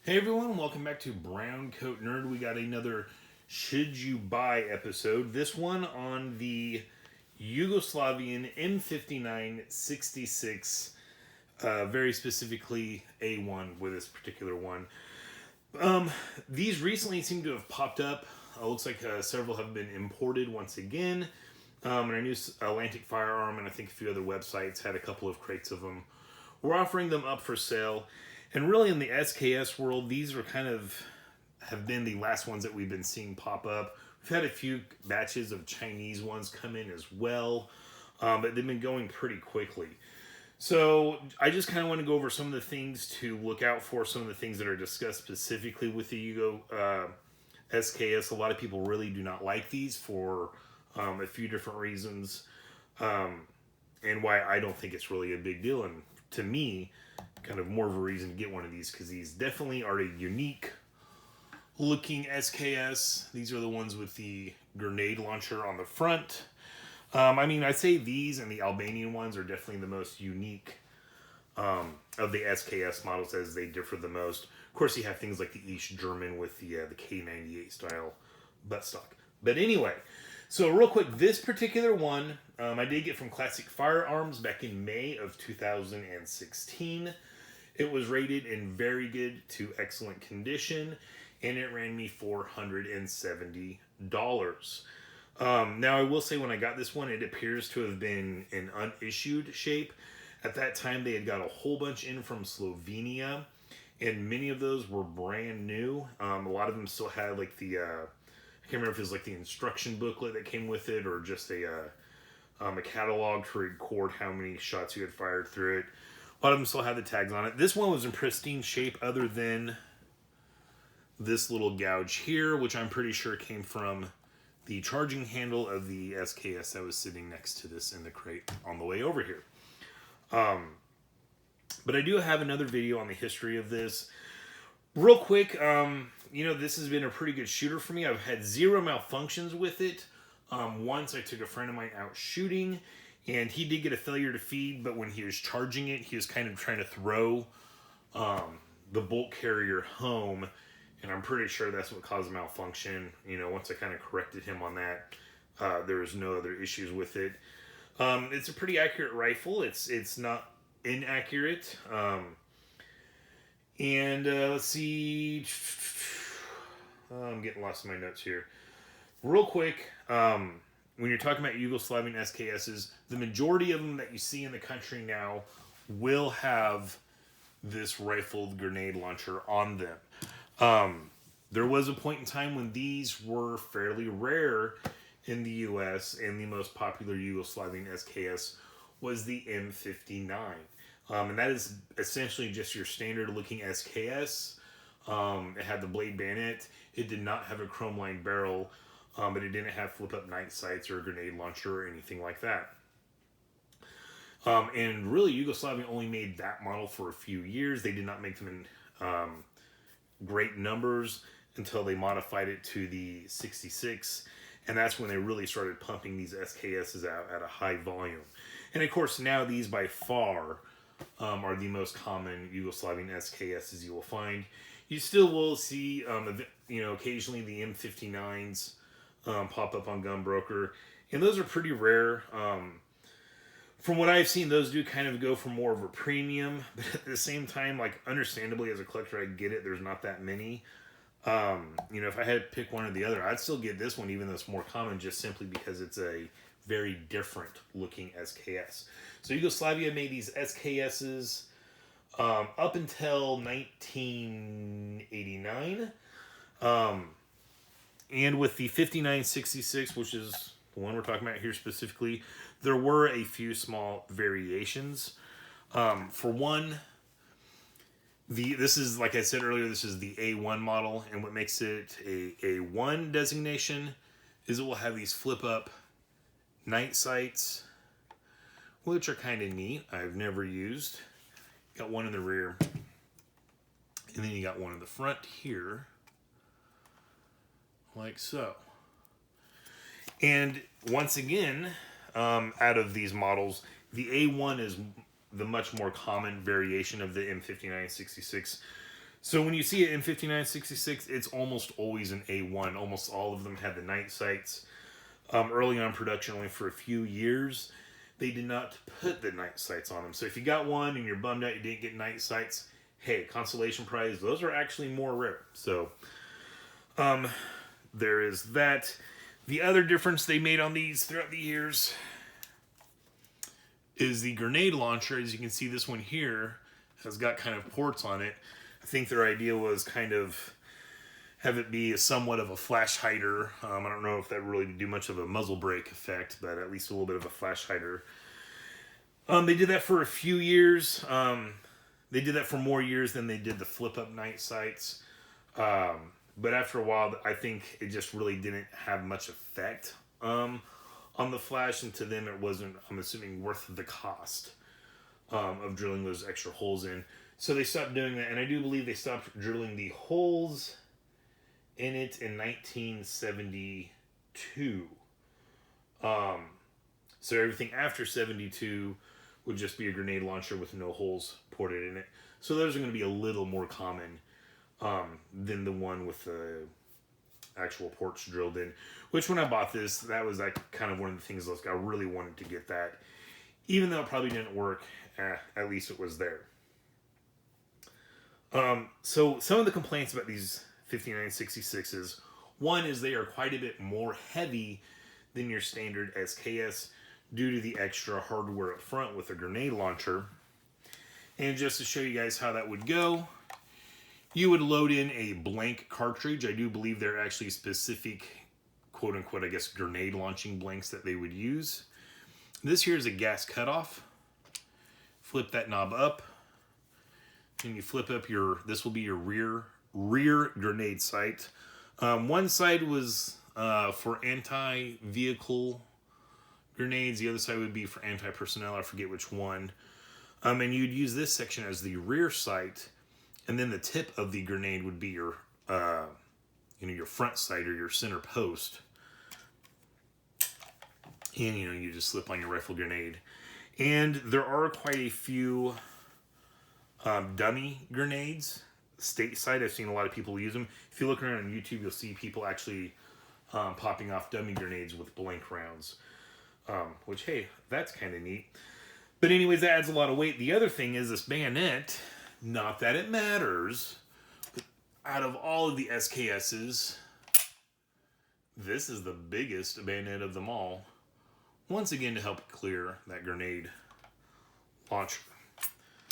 Hey everyone, welcome back to BrowncoatNerd. We got another Should You Buy episode. This one on the Yugoslavian M5966, very specifically A1 with this particular one. These recently seem to have popped up. Looks like several have been imported once again. And I knew Atlantic Firearm and I think a few other websites had a couple of crates of them. We're offering them up for sale. And really in the SKS world, these are kind of have been the last ones that we've been seeing pop up. We've had a few batches of Chinese ones come in as well, but they've been going pretty quickly. So I just kind of want to go over some of the things to look out for, some of the things that are discussed specifically with the Yugo SKS. A lot of people really do not like these for a few different reasons, and why I don't think it's really a big deal. And to me, kind of more of a reason to get one of these, because these definitely are a unique looking SKS. These are the ones with the grenade launcher on the front. I mean, I'd say these and the Albanian ones are definitely the most unique of the SKS models, as they differ the most. Of course, you have things like the East German with the K98 style buttstock. But anyway, so real quick, this particular one I did get from Classic Firearms back in May of 2016. It was rated in very good to excellent condition, and it ran me $470. Now, I will say when I got this one, it appears to have been an unissued shape. At that time, they had got a whole bunch in from Slovenia, and many of those were brand new. A lot of them still had like the, I can't remember if it was like the instruction booklet that came with it, or just a catalog to record how many shots you had fired through it. A lot of them still had the tags on it. This one was in pristine shape other than this little gouge here, which I'm pretty sure came from the charging handle of the SKS that was sitting next to this in the crate on the way over here. But I do have another video on the history of this. Real quick, this has been a pretty good shooter for me. I've had zero malfunctions with it. Once I took a friend of mine out shooting, and he did get a failure to feed, but when he was charging it, he was kind of trying to throw the bolt carrier home, and I'm pretty sure that's what caused malfunction. Once I kind of corrected him on that, there was no other issues with it. It's a pretty accurate rifle. It's not inaccurate. Let's see. I'm getting lost in my notes here. Real quick, when you're talking about Yugoslavian SKSs, the majority of them that you see in the country now will have this rifled grenade launcher on them. There was a point in time when these were fairly rare in the US, and the most popular Yugoslavian SKS was the M59. And that is essentially just your standard looking SKS. It had the blade bayonet. It did not have a chrome lined barrel, but it didn't have flip up night sights or a grenade launcher or anything like that. And really, Yugoslavia only made that model for a few years. They did not make them in great numbers until they modified it to the 66. And that's when they really started pumping these SKSs out at a high volume. And of course, now these by far are the most common Yugoslavian SKSs you will find. You still will see, occasionally the M59s pop up on Gunbroker, and those are pretty rare. From what I've seen, those do kind of go for more of a premium, but at the same time, like, understandably as a collector, I get it. There's not that many. If I had to pick one or the other, I'd still get this one, even though it's more common, just simply because it's a very different looking SKS. So Yugoslavia made these SKSs up until 1989. And with the 5966, which is the one we're talking about here specifically, there were a few small variations. For one, this is, like I said earlier, this is the A1 model, and what makes it a A1 designation is it will have these flip-up night sights, which are kind of neat. I've never used. Got one in the rear, and then you got one in the front here, like so. And once again, out of these models, the A1 is the much more common variation of the M5966. So when you see it in 5966, it's almost always an A1. Almost all of them had the night sights. Early on production, only for a few years, they did not put the night sights on them. So if you got one and you're bummed out you didn't get night sights, hey, consolation prize, those are actually more rare. So there is that. The other difference they made on these throughout the years is the grenade launcher. As you can see, this one here has got kind of ports on it. I think their idea was kind of have it be somewhat of a flash hider. I don't know if that really did do much of a muzzle brake effect, but at least a little bit of a flash hider. They did that for a few years. They did that for more years than they did the flip-up night sights. But after a while, I think it just really didn't have much effect on the flash, and to them it wasn't, I'm assuming, worth the cost of drilling those extra holes in. So they stopped doing that, and I do believe they stopped drilling the holes in it in 1972. So everything after 72 would just be a grenade launcher with no holes ported in it. So those are going to be a little more common than the one with the actual ports drilled in. Which when I bought this, that was like kind of one of the things I really wanted to get that. Even though it probably didn't work, at least it was there. So some of the complaints about these 5966s, one is they are quite a bit more heavy than your standard SKS due to the extra hardware up front with a grenade launcher. And just to show you guys how that would go, you would load in a blank cartridge. I do believe there are actually specific, quote unquote, I guess, grenade launching blanks that they would use. This here is a gas cutoff. Flip that knob up. And you flip up this will be your rear grenade sight. One side was for anti-vehicle grenades. The other side would be for anti-personnel. I forget which one. And you'd use this section as the rear sight, and then the tip of the grenade would be your, your front sight or your center post. And you just slip on your rifle grenade. And there are quite a few dummy grenades stateside. I've seen a lot of people use them. If you look around on YouTube, you'll see people actually popping off dummy grenades with blank rounds, which, hey, that's kind of neat. But anyways, that adds a lot of weight. The other thing is this bayonet, not that it matters, but out of all of the SKSs, this is the biggest bayonet of them all. Once again, to help clear that grenade launcher.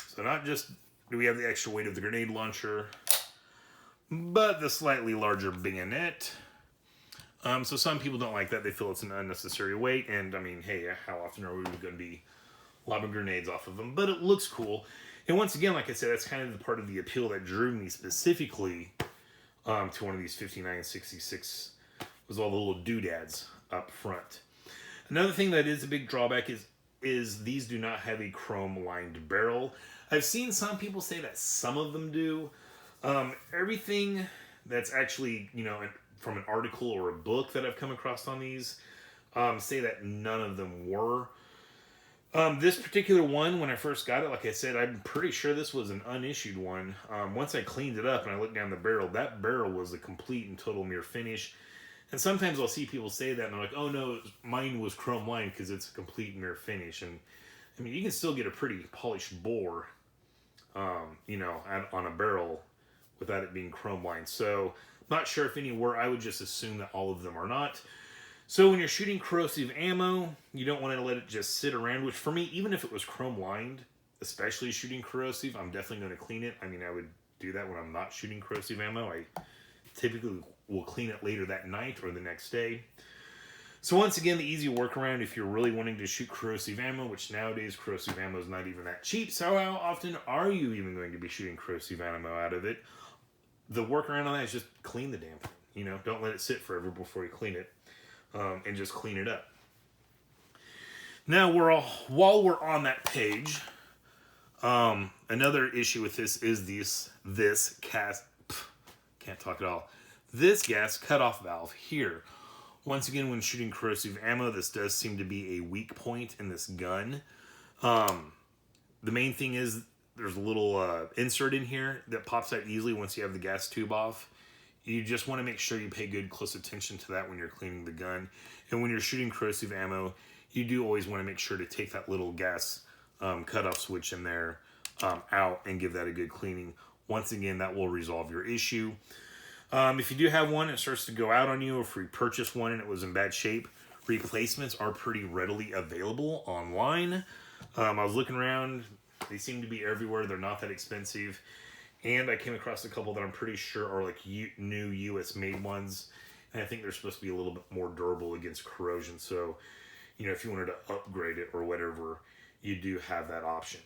So not just do we have the extra weight of the grenade launcher, but the slightly larger bayonet. So some people don't like that. They feel it's an unnecessary weight. And I mean, hey, how often are we going to be lobbing grenades off of them? But it looks cool. And once again, like I said, that's kind of the part of the appeal that drew me specifically to one of these 5966 was all the little doodads up front. Another thing that is a big drawback is these do not have a chrome lined barrel. I've seen some people say that some of them do. Everything that's actually, from an article or a book that I've come across on these, say that none of them were. This particular one, when I first got it, like I said, I'm pretty sure this was an unissued one. Once I cleaned it up and I looked down the barrel, that barrel was a complete and total mirror finish. And sometimes I'll see people say that and they're like, oh no, mine was chrome lined because it's a complete mirror finish. And I mean, you can still get a pretty polished bore, on a barrel without it being chrome lined. So I'm not sure if any were. I would just assume that all of them are not. So when you're shooting corrosive ammo, you don't want to let it just sit around, which for me, even if it was chrome lined, especially shooting corrosive, I'm definitely going to clean it. I mean, I would do that when I'm not shooting corrosive ammo. I typically will clean it later that night or the next day. So once again, the easy workaround if you're really wanting to shoot corrosive ammo, which nowadays corrosive ammo is not even that cheap. So how often are you even going to be shooting corrosive ammo out of it? The workaround on that is just clean the damn thing. Don't let it sit forever before you clean it. And just clean it up. Now, while we're on that page, another issue with this is this gas cutoff valve here. Once again, when shooting corrosive ammo, this does seem to be a weak point in this gun. The main thing is there's a little insert in here that pops out easily once you have the gas tube off. You just want to make sure you pay good close attention to that when you're cleaning the gun. And when you're shooting corrosive ammo, you do always want to make sure to take that little gas cutoff switch in there out and give that a good cleaning. Once again, that will resolve your issue. If you do have one, it starts to go out on you, or if you purchase one and it was in bad shape, replacements are pretty readily available online. I was looking around. They seem to be everywhere. They're not that expensive. And I came across a couple that I'm pretty sure are like new US made ones. And I think they're supposed to be a little bit more durable against corrosion. So, you know, if you wanted to upgrade it or whatever, you do have that option.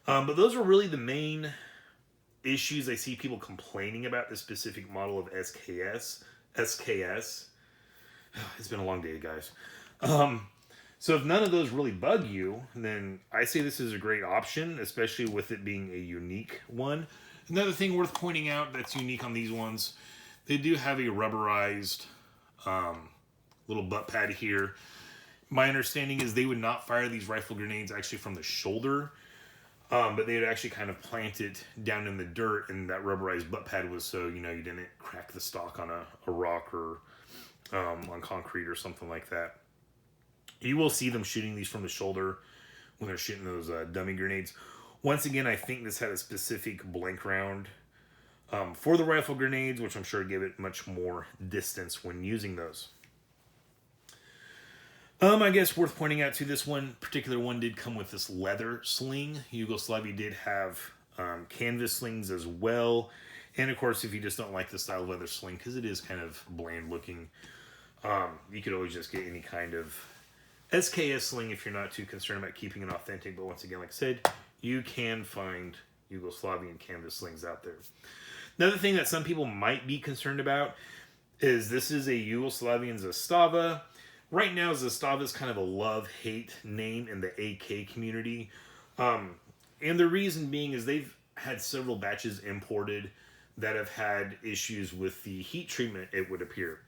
But those are really the main issues I see people complaining about this specific model of SKS. It's been a long day, guys. So if none of those really bug you, then I say this is a great option, especially with it being a unique one. Another thing worth pointing out that's unique on these ones, they do have a rubberized little butt pad here. My understanding is they would not fire these rifle grenades actually from the shoulder, but they would actually kind of plant it down in the dirt, and that rubberized butt pad was so, you know, you didn't crack the stock on a rock or on concrete or something like that. You will see them shooting these from the shoulder when they're shooting those dummy grenades. Once again, I think this had a specific blank round for the rifle grenades, which I'm sure gave it much more distance when using those. I guess worth pointing out too, this particular one did come with this leather sling. Yugoslavia did have canvas slings as well. And of course, if you just don't like the style of leather sling, because it is kind of bland looking, you could always just get any kind of SKS sling if you're not too concerned about keeping it authentic. But once again, like I said, you can find Yugoslavian canvas slings out there. Another thing that some people might be concerned about is this is a Yugoslavian Zastava. Right now, Zastava is kind of a love-hate name in the AK community. And the reason being is they've had several batches imported that have had issues with the heat treatment, it would appear.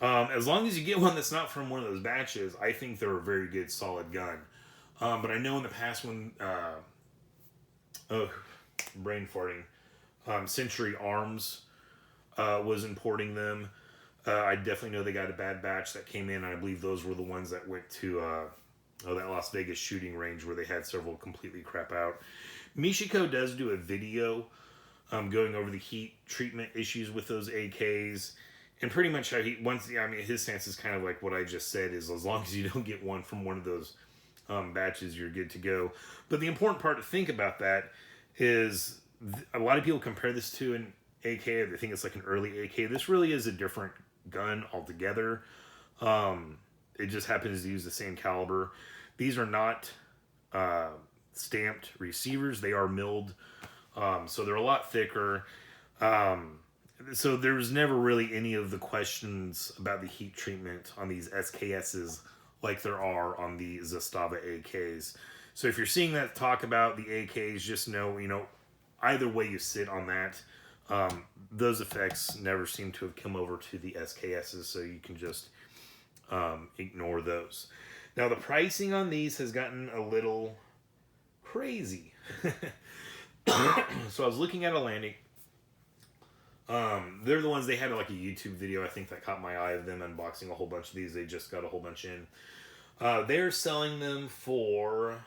As long as you get one that's not from one of those batches, I think they're a very good, solid gun. But I know in the past when, brain farting, Century Arms was importing them, I definitely know they got a bad batch that came in. And I believe those were the ones that went to that Las Vegas shooting range where they had several completely crap out. Michiko does do a video going over the heat treatment issues with those AKs. And pretty much how his stance is kind of like what I just said, is as long as you don't get one from one of those batches, you're good to go. But the important part to think about that is a lot of people compare this to an AK. They think it's like an early AK. This really is a different gun altogether. It just happens to use the same caliber. These are not stamped receivers. They are milled. So they're a lot thicker. So there was never really any of the questions about the heat treatment on these SKSs like there are on the Zastava AKs. So if you're seeing that talk about the AKs, just know, either way you sit on that, those effects never seem to have come over to the SKSs, so you can just ignore those. Now the pricing on these has gotten a little crazy. So I was looking at Atlantic. They're the ones, they had like a YouTube video, I think, that caught my eye of them unboxing a whole bunch of these. They just got a whole bunch in. They're selling them for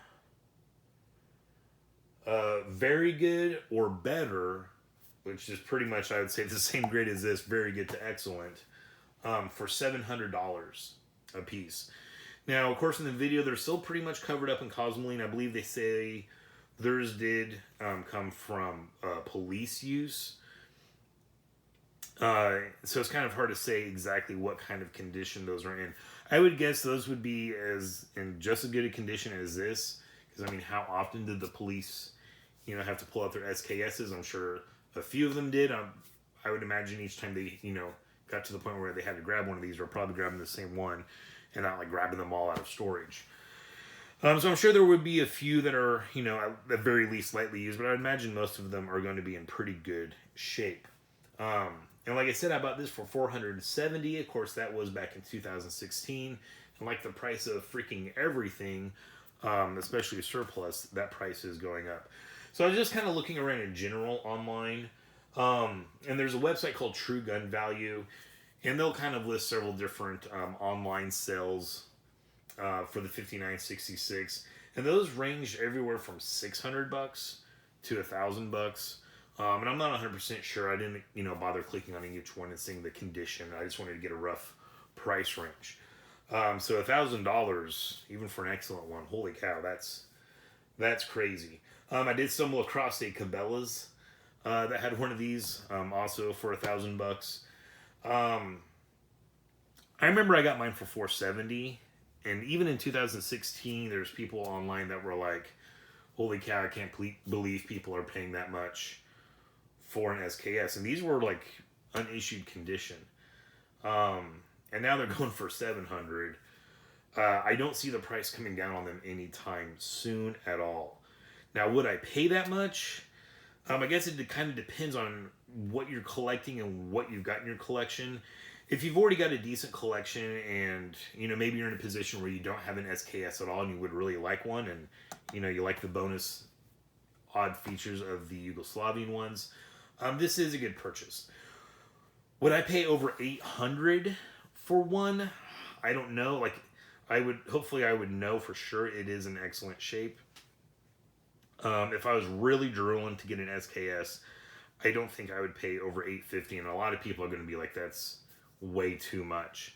very good or better, which is pretty much, I would say, the same grade as this, very good to excellent, for $700 a piece. Now, of course, in the video, they're still pretty much covered up in cosmoline. I believe they say theirs did come from police use. So it's kind of hard to say exactly what kind of condition those are in. I would guess those would be in just as good a condition as this. Because, how often did the police, have to pull out their SKSs? I'm sure a few of them did. I would imagine each time they, got to the point where they had to grab one of these, or probably grabbing the same one and not like grabbing them all out of storage. So I'm sure there would be a few that are, at the very least lightly used, but I would imagine most of them are going to be in pretty good shape. And like I said, I bought this for $470. Of course, that was back in 2016. And like the price of freaking everything, especially surplus, that price is going up. So I was just kind of looking around in general online. And there's a website called True Gun Value, and they'll kind of list several different online sales for the 5966, and those range everywhere from $600 to $1,000. And I'm not 100% sure. I didn't, bother clicking on each one and seeing the condition. I just wanted to get a rough price range. So $1,000, even for an excellent one, holy cow, that's crazy. I did stumble across a Cabela's that had one of these, also for $1,000. I remember I got mine for $470, and even in 2016, there's people online that were like, "Holy cow! I can't believe people are paying that much for an SKS." And these were like unissued condition, and now they're going for $700. I don't see the price coming down on them anytime soon at all. Now, would I pay that much? I guess it kind of depends on what you're collecting and what you've got in your collection. If you've already got a decent collection and, maybe you're in a position where you don't have an SKS at all and you would really like one, and, you like the bonus odd features of the Yugoslavian ones, this is a good purchase. Would I pay over $800 for one? I don't know. Hopefully I would know for sure it is in excellent shape. If I was really drooling to get an SKS, I don't think I would pay over $850, and a lot of people are going to be like, that's way too much.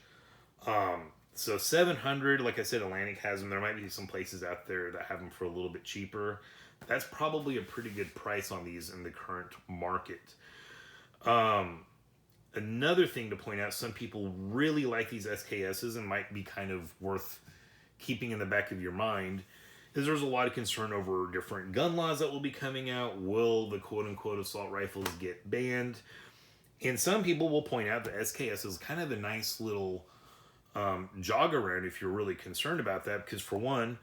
So $700, like I said, Atlantic has them. There might be some places out there that have them for a little bit cheaper. That's probably a pretty good price on these in the current market. Another thing to point out, some people really like these SKSs and might be kind of worth keeping in the back of your mind, is there's a lot of concern over different gun laws that will be coming out. Will the quote-unquote assault rifles get banned? And some people will point out that SKS is kind of a nice little jog around if you're really concerned about that, because for one,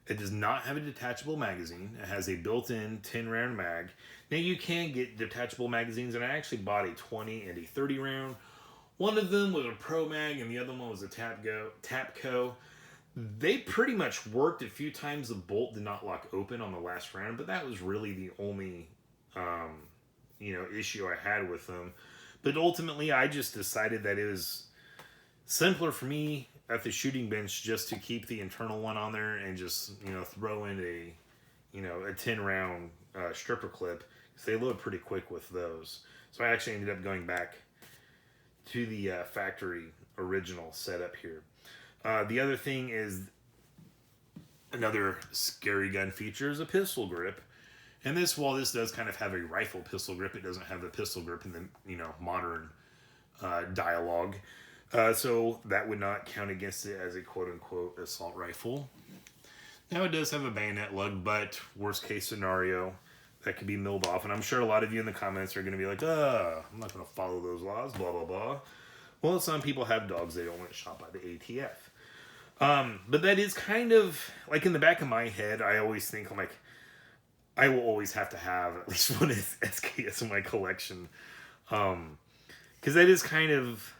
it does not have a detachable magazine. It has a built-in 10-round mag. Now, you can get detachable magazines, and I actually bought a 20 and a 30-round. One of them was a Pro Mag, and the other one was a Tapco. They pretty much worked. A few times the bolt did not lock open on the last round, but that was really the only issue I had with them. But ultimately, I just decided that it was simpler for me at the shooting bench just to keep the internal one on there and just throw in a 10-round stripper clip, because they load pretty quick with those. So I actually ended up going back to the factory original setup here. The other thing is, another scary gun feature is a pistol grip. And while this does kind of have a rifle pistol grip, it doesn't have a pistol grip in the modern dialogue. So that would not count against it as a quote-unquote assault rifle. Now, it does have a bayonet lug, but worst case scenario, that could be milled off. And I'm sure a lot of you in the comments are going to be like, I'm not going to follow those laws, blah, blah, blah. Well, some people have dogs they don't want shot by the ATF. But that is kind of, like, in the back of my head, I always think, I'm like, I will always have to have at least one SKS in my collection. Because that is kind of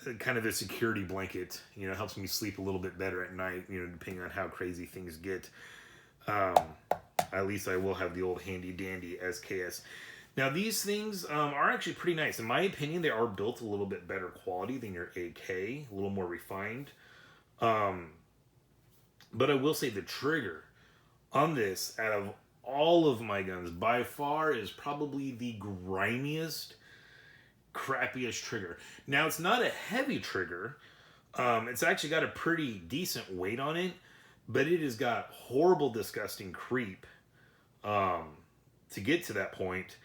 a security blanket. Helps me sleep a little bit better at night, depending on how crazy things get. At least I will have the old handy dandy SKS. Now, these things are actually pretty nice. In my opinion, they are built a little bit better quality than your AK, a little more refined. But I will say the trigger on this, out of all of my guns, by far is probably the grimiest, crappiest trigger. Now, it's not a heavy trigger. It's actually got a pretty decent weight on it, but it has got horrible, disgusting creep to get to that point.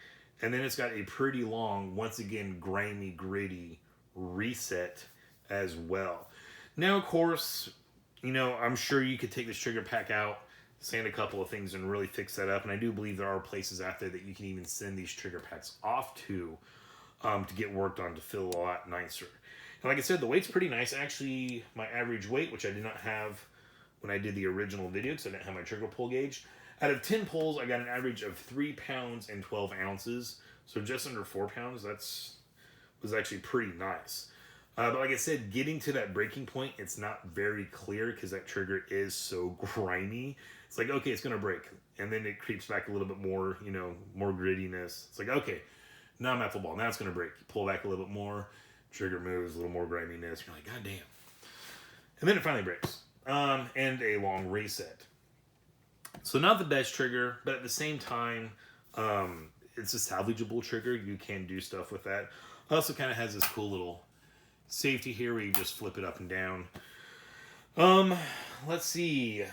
And then it's got a pretty long, once again, grimy, gritty reset as well. Now, of course, I'm sure you could take this trigger pack out, sand a couple of things, and really fix that up. And I do believe there are places out there that you can even send these trigger packs off to get worked on to feel a lot nicer. And like I said, the weight's pretty nice. Actually, my average weight, which I did not have when I did the original video because I didn't have my trigger pull gauge, out of 10 pulls, I got an average of 3 pounds and 12 ounces. So just under 4 pounds. Was actually pretty nice. But like I said, getting to that breaking point, it's not very clear because that trigger is so grimy. It's like, okay, it's going to break. And then it creeps back a little bit more, you know, more grittiness. It's like, okay, non-methyl ball. Now it's going to break. You pull back a little bit more, trigger moves, a little more griminess. You're like, God damn. And then it finally breaks. And a long reset. So not the best trigger, but at the same time, it's a salvageable trigger. You can do stuff with that. Also kind of has this cool little safety here where you just flip it up and down. Let's see.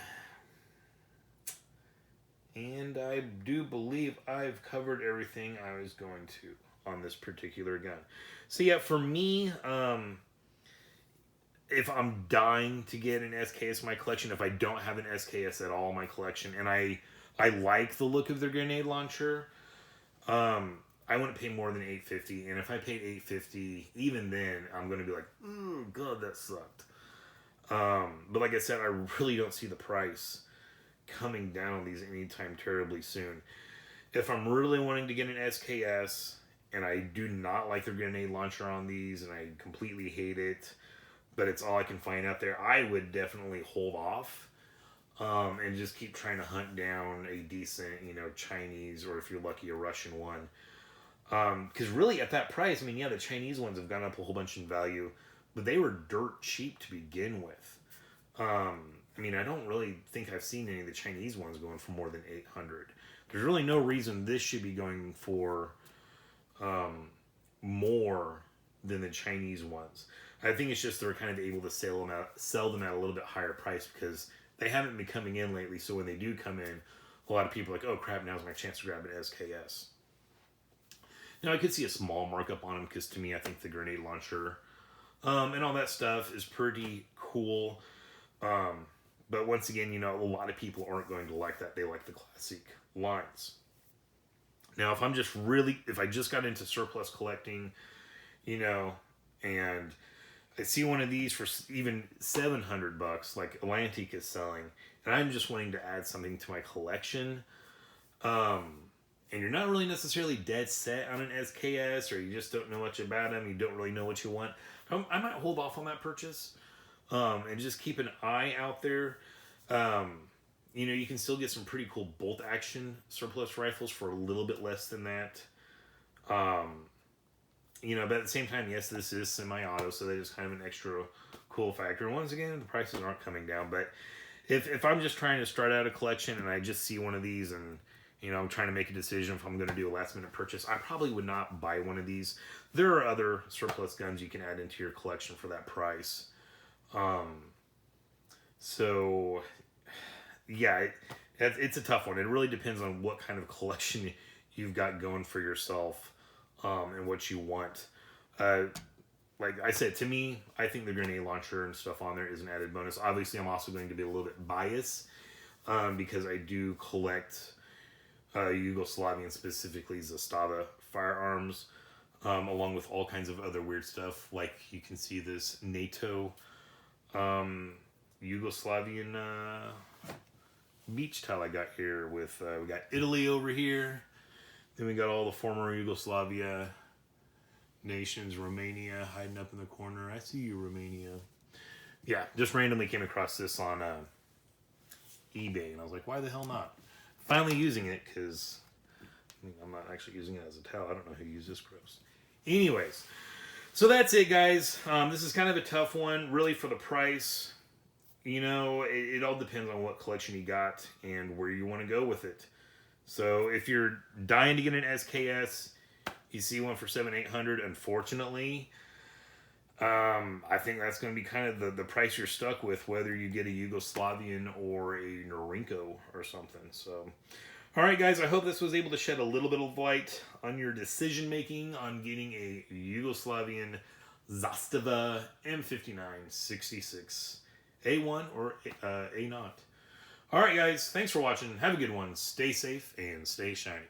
And I do believe I've covered everything I was going to on this particular gun. So yeah, for me, if I'm dying to get an SKS in my collection, if I don't have an SKS at all in my collection, and I like the look of their grenade launcher, I wouldn't pay more than $850. And if I paid $850, even then, I'm going to be like, oh, God, that sucked. But like I said, I really don't see the price coming down on these anytime terribly soon. If I'm really wanting to get an SKS, and I do not like the grenade launcher on these, and I completely hate it, but it's all I can find out there, I would definitely hold off and just keep trying to hunt down a decent, you know, Chinese, or if you're lucky, a Russian one. Because really, at that price, I mean, yeah, the Chinese ones have gone up a whole bunch in value, but they were dirt cheap to begin with. I mean, I don't really think I've seen any of the Chinese ones going for more than $800. There's really no reason this should be going for more than the Chinese ones. I think it's just they're kind of able to sell them at a little bit higher price because they haven't been coming in lately. So when they do come in, a lot of people are like, oh crap, now's my chance to grab an SKS. Now I could see a small markup on them because to me, I think the grenade launcher and all that stuff is pretty cool. But once again, you know, a lot of people aren't going to like that. They like the classic lines. Now, if I just got into surplus collecting, you know, and I see one of these for even $700, like Atlantic is selling, and I'm just wanting to add something to my collection, and you're not really necessarily dead set on an SKS, or you just don't know much about them, you don't really know what you want, I might hold off on that purchase, and just keep an eye out there. You know, you can still get some pretty cool bolt action surplus rifles for a little bit less than that. You know, but at the same time, yes, this is semi-auto, so that is kind of an extra cool factor. And once again, the prices aren't coming down. But if I'm just trying to start out a collection and I just see one of these and, you know, I'm trying to make a decision if I'm going to do a last-minute purchase, I probably would not buy one of these. There are other surplus guns you can add into your collection for that price. So, yeah, it's a tough one. It really depends on what kind of collection you've got going for yourself. And what you want. Like I said, to me, I think the grenade launcher and stuff on there is an added bonus. Obviously, I'm also going to be a little bit biased because I do collect Yugoslavian, specifically Zastava firearms, along with all kinds of other weird stuff. Like you can see this NATO Yugoslavian beach towel I got here with, we got Italy over here. Then we got all the former Yugoslavia nations, Romania hiding up in the corner. I see you, Romania. Yeah, just randomly came across this on eBay, and I was like, why the hell not? Finally using it, because I'm not actually using it as a towel. I don't know who used this gross. Anyways, so that's it, guys. This is kind of a tough one, really, for the price. You know, it all depends on what collection you got and where you want to go with it. So if you're dying to get an SKS, you see one for $700-800, unfortunately, I think that's going to be kind of the price you're stuck with, whether you get a Yugoslavian or a Norinco or something. So, all right, guys, I hope this was able to shed a little bit of light on your decision-making on getting a Yugoslavian Zastava M5966 A1 or A0. All right, guys, thanks for watching. Have a good one. Stay safe and stay shiny.